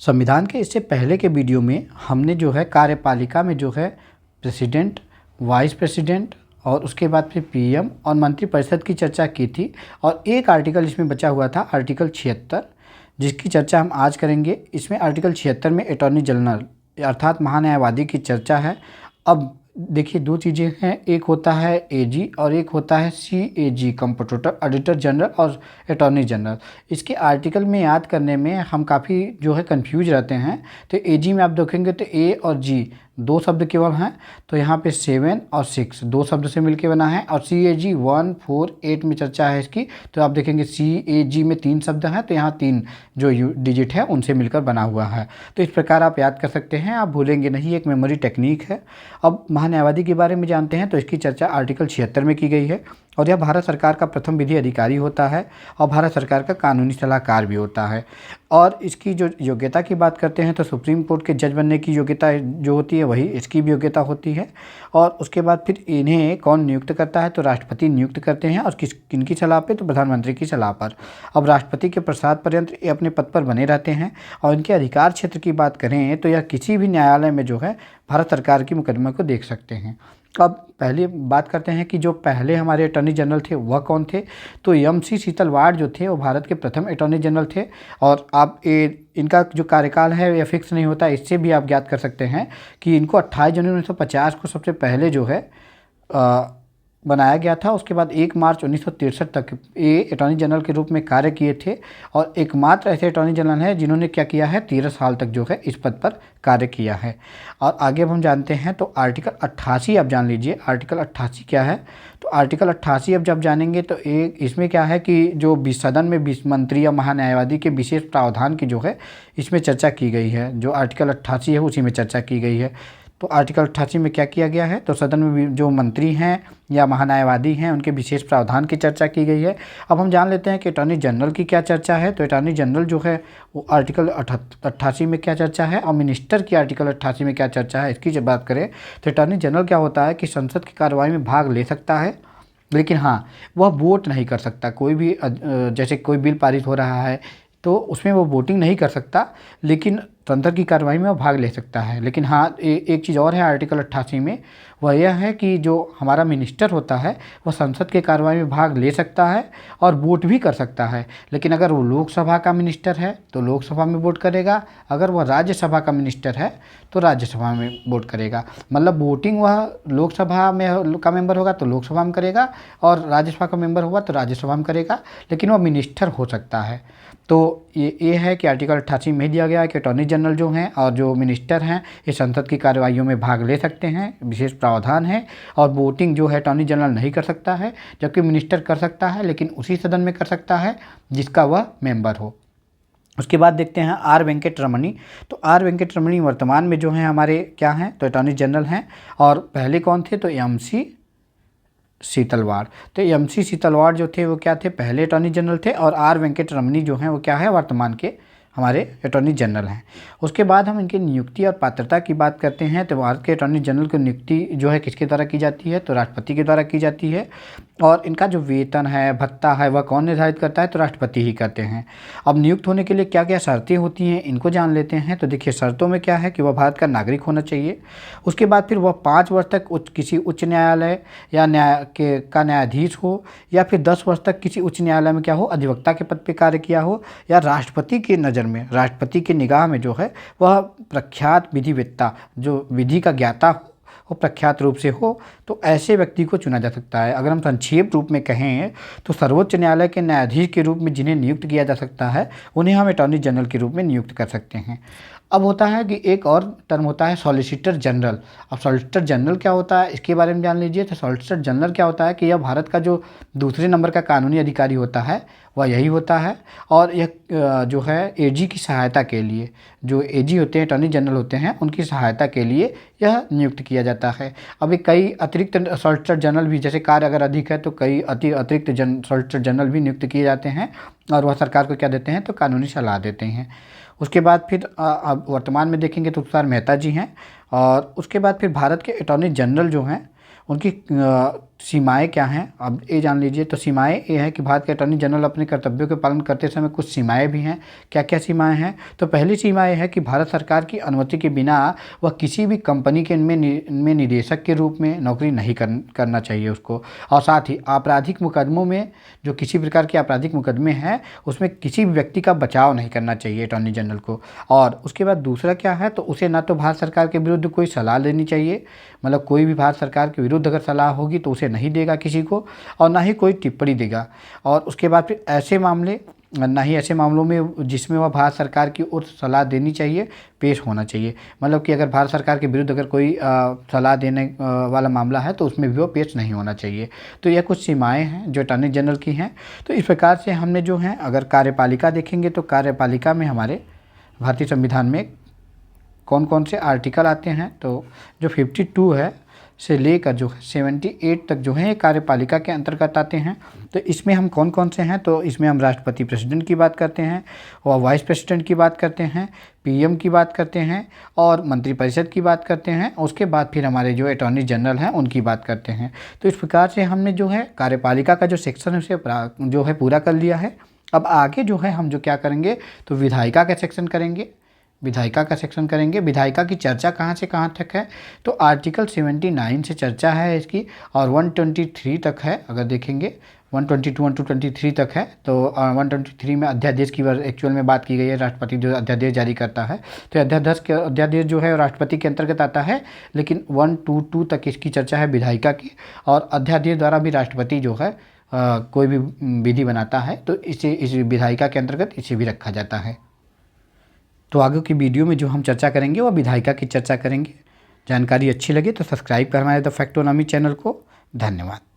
संविधान के इससे पहले के वीडियो में हमने जो है कार्यपालिका में जो है प्रेसिडेंट, वाइस प्रेसिडेंट और उसके बाद फिर पीएम और मंत्रिपरिषद की चर्चा की थी। और एक आर्टिकल इसमें बचा हुआ था, आर्टिकल 76, जिसकी चर्चा हम आज करेंगे। इसमें आर्टिकल 76 में अटॉर्नी जनरल अर्थात महान्यायवादी की चर्चा है। अब देखिए, दो चीज़ें हैं, एक होता है एजी और एक होता है सीएजी, कंप्ट्रोलर, ऑडिटर जनरल और अटॉर्नी जनरल। इसके आर्टिकल में याद करने में हम काफ़ी जो है कंफ्यूज रहते हैं। तो एजी में आप देखेंगे तो ए और जी दो शब्द केवल हैं, तो यहाँ पे 7 और 6 दो शब्द से मिलके बना है। और सीएजी 1, 4, 8 में चर्चा है इसकी, तो आप देखेंगे सीएजी में 3 शब्द हैं, तो यहाँ 3 जो डिजिट है उनसे मिलकर बना हुआ है। तो इस प्रकार आप याद कर सकते हैं, आप भूलेंगे नहीं, एक मेमोरी टेक्निक है। अब महान्यायवादी के बारे में जानते हैं, तो इसकी चर्चा आर्टिकल 76 में की गई है। और यह भारत सरकार का प्रथम विधि अधिकारी होता है और भारत सरकार का कानूनी सलाहकार भी होता है। और इसकी जो योग्यता की बात करते हैं, तो सुप्रीम कोर्ट के जज बनने की योग्यता जो होती है वही इसकी भी योग्यता होती है। और उसके बाद फिर इन्हें कौन नियुक्त करता है, तो राष्ट्रपति नियुक्त करते हैं। और किनकी सलाह पे, तो प्रधानमंत्री की सलाह पर। अब राष्ट्रपति के प्रसाद पर्यंत ये अपने पद पर बने रहते हैं। और इनके अधिकार क्षेत्र की बात करें तो यह किसी भी न्यायालय में जो है भारत सरकार की मुकदमे को देख सकते हैं। अब पहले बात करते हैं कि जो पहले हमारे अटॉर्नी जनरल थे वह कौन थे। तो एम.सी. सीतलवाड़ जो थे वो भारत के प्रथम अटॉर्नी जनरल थे। और आप इनका जो कार्यकाल है यह फिक्स नहीं होता, इससे भी आप ज्ञात कर सकते हैं कि इनको 28 जनवरी 1950 को सबसे पहले जो है बनाया गया था। उसके बाद 1 मार्च 1963 तक ये अटॉर्नी जनरल के रूप में कार्य किए थे। और एकमात्र ऐसे अटॉर्नी जनरल हैं जिन्होंने क्या किया है, 13 साल तक जो है इस पद पर कार्य किया है। और आगे अब हम जानते हैं, तो आर्टिकल 88 आप जान लीजिए। आर्टिकल 88 क्या है, तो आर्टिकल 88 अब जब जानेंगे तो एक इसमें क्या है कि जो सदन में 20 मंत्री या महान्यायवादी के विशेष प्रावधान की जो है इसमें चर्चा की गई है। जो आर्टिकल 88 है उसी में चर्चा की गई है। तो आर्टिकल 88 में क्या किया गया है, तो सदन में भी जो मंत्री हैं या महान्यायवादी हैं उनके विशेष प्रावधान की चर्चा की गई है। अब हम जान लेते हैं कि अटॉर्नी जनरल की क्या चर्चा है। तो अटॉर्नी जनरल जो है वो आर्टिकल 88 में क्या चर्चा है, और मिनिस्टर की आर्टिकल 88 में क्या चर्चा है, इसकी जब बात करें तो अटॉर्नी जनरल क्या होता है कि संसद की कार्रवाई में भाग ले सकता है, लेकिन हाँ वह वोट नहीं कर सकता। कोई भी जैसे कोई बिल पारित हो रहा है तो उसमें वो वोटिंग नहीं कर सकता, लेकिन संसद की कार्रवाई में वो भाग ले सकता है। लेकिन हाँ एक चीज़ और है आर्टिकल 88 में, वह यह है कि जो हमारा मिनिस्टर होता है वह संसद के कार्रवाई में भाग ले सकता है और वोट भी कर सकता है। लेकिन अगर वो लोकसभा का मिनिस्टर है तो लोकसभा में वोट करेगा, अगर वह राज्यसभा का मिनिस्टर है तो राज्यसभा में वोट करेगा। मतलब वोटिंग वह लोकसभा में का मेंबर होगा तो लोकसभा में करेगा, और राज्यसभा का मेंबर होगा तो राज्यसभा में करेगा, लेकिन वह मिनिस्टर हो सकता है। तो ये है कि आर्टिकल 88 में दिया गया है कि अटॉर्नी जनरल जो हैं और जो मिनिस्टर हैं ये संसद की कार्रवाइयों में भाग ले सकते हैं, विशेष प्रावधान है। और वोटिंग जो है अटॉर्नी जनरल नहीं कर सकता है, जबकि मिनिस्टर कर सकता है, लेकिन उसी सदन में कर सकता है जिसका वह मेंबर हो। उसके बाद देखते हैं आर वेंकट रमणी। तो आर वेंकट रमणी वर्तमान में जो हैं हमारे क्या हैं, तो अटॉर्नी जनरल हैं। और पहले कौन थे, तो एम.सी. सीतलवाड़। तो एम.सी. सीतलवाड़ जो थे वो क्या थे, पहले अटॉर्नी जनरल थे। और आर वेंकट रमणी जो हैं वो क्या है, वर्तमान के हमारे अटॉर्नी जनरल हैं। उसके बाद हम इनकी नियुक्ति और पात्रता की बात करते हैं। तो भारत के अटॉर्नी जनरल की नियुक्ति जो है किसके द्वारा की जाती है, तो राष्ट्रपति के द्वारा की जाती है। और इनका जो वेतन है, भत्ता है, वह कौन निर्धारित करता है, तो राष्ट्रपति ही करते हैं। अब नियुक्त होने के लिए क्या क्या शर्तें होती हैं इनको जान लेते हैं। तो देखिए, शर्तों में क्या है कि वह भारत का नागरिक होना चाहिए। उसके बाद फिर वह 5 वर्ष तक किसी उच्च न्यायालय या का न्यायाधीश हो, या फिर 10 वर्ष तक किसी उच्च न्यायालय में क्या हो, अधिवक्ता के पद पर कार्य किया हो, या राष्ट्रपति की नज़र में, राष्ट्रपति की निगाह में जो है वह प्रख्यात विधिवेत्ता, जो विधि का ज्ञाता वो प्रख्यात रूप से हो, तो ऐसे व्यक्ति को चुना जा सकता है। अगर हम संक्षेप रूप में कहें तो सर्वोच्च न्यायालय के न्यायाधीश के रूप में जिन्हें नियुक्त किया जा सकता है उन्हें हम अटॉर्नी जनरल के रूप में नियुक्त कर सकते हैं। अब होता है कि एक और टर्म होता है सॉलिसिटर जनरल। अब सॉलिसिटर जनरल क्या होता है इसके बारे में जान लीजिए। तो सॉलिसिटर जनरल क्या होता है कि यह भारत का जो दूसरे नंबर का कानूनी अधिकारी होता है वह यही होता है। और यह जो है एजी की सहायता के लिए, जो एजी होते हैं, अटॉर्नी जनरल होते हैं, उनकी सहायता के लिए यह नियुक्त किया जाता है। अभी कई अतिरिक्त सॉलिसिटर जनरल भी, जैसे कार्य अगर अधिक है तो कई अतिरिक्त सॉलिसिटर जनरल भी नियुक्त किए जाते हैं, और वह सरकार को क्या देते हैं, तो कानूनी सलाह देते हैं। उसके बाद फिर अब वर्तमान में देखेंगे तो तुषार मेहता जी हैं। और उसके बाद फिर भारत के अटॉर्नी जनरल जो हैं उनकी सीमाएं क्या हैं अब ये जान लीजिए। तो सीमाएं ये है कि भारत के अटॉर्नी जनरल अपने कर्तव्यों के पालन करते समय कुछ सीमाएं भी हैं। क्या क्या सीमाएं हैं? तो पहली सीमा ये है कि भारत सरकार की अनुमति के बिना वह किसी भी कंपनी के में निदेशक के रूप में नौकरी नहीं करना चाहिए उसको। और साथ ही आपराधिक मुकदमों में, जो किसी प्रकार के आपराधिक मुकदमे हैं, उसमें किसी भी व्यक्ति का बचाव नहीं करना चाहिए अटॉर्नी जनरल को। और उसके बाद दूसरा क्या है, तो उसे ना तो भारत सरकार के विरुद्ध कोई सलाह लेनी चाहिए, मतलब कोई भी भारत सरकार के विरुद्ध अगर सलाह होगी तो उसे नहीं देगा किसी को, और ना ही कोई टिप्पणी देगा। और उसके बाद फिर ऐसे मामलों में जिसमें वह भारत सरकार की ओर सलाह देनी चाहिए पेश होना चाहिए। मतलब कि अगर भारत सरकार के विरुद्ध अगर कोई सलाह देने वाला मामला है तो उसमें भी वो पेश नहीं होना चाहिए। तो यह कुछ सीमाएं हैं जो अटॉर्नी जनरल की हैं। तो इस प्रकार से हमने जो है, अगर कार्यपालिका देखेंगे तो कार्यपालिका में हमारे भारतीय संविधान में कौन कौन से आर्टिकल आते हैं, तो जो 52 है से लेकर जो 78 तक जो है कार्यपालिका के अंतर्गत आते हैं। तो इसमें हम कौन कौन से हैं, तो इसमें हम राष्ट्रपति प्रेसिडेंट की बात करते हैं, और वाइस प्रेसिडेंट की बात करते हैं, पीएम की बात करते हैं, और मंत्रिपरिषद की बात करते हैं। उसके बाद फिर हमारे जो अटॉर्नी जनरल हैं उनकी बात करते हैं। तो इस प्रकार से हमने जो है कार्यपालिका का जो सेक्शन है उसे जो है पूरा कर लिया है। अब आगे जो है हम जो क्या करेंगे, तो विधायिका का सेक्शन करेंगे। विधायिका की चर्चा कहाँ से कहाँ तक है, तो आर्टिकल 79 से चर्चा है इसकी, और 123 तक है। अगर देखेंगे 122 123 तक है। तो 123 में अध्यादेश की एक्चुअल में बात की गई है, राष्ट्रपति जो अध्यादेश जारी करता है। तो अध्यादेश जो है राष्ट्रपति के अंतर्गत आता है, लेकिन 122 तक इसकी चर्चा है विधायिका की। और अध्यादेश द्वारा भी राष्ट्रपति जो है कोई भी विधि बनाता है तो इस विधायिका के अंतर्गत इसे भी रखा जाता है। तो आगे की वीडियो में जो हम चर्चा करेंगे वो विधायिका की चर्चा करेंगे। जानकारी अच्छी लगे तो सब्सक्राइब कर हमारे द फैक्टोनॉमी चैनल को। धन्यवाद।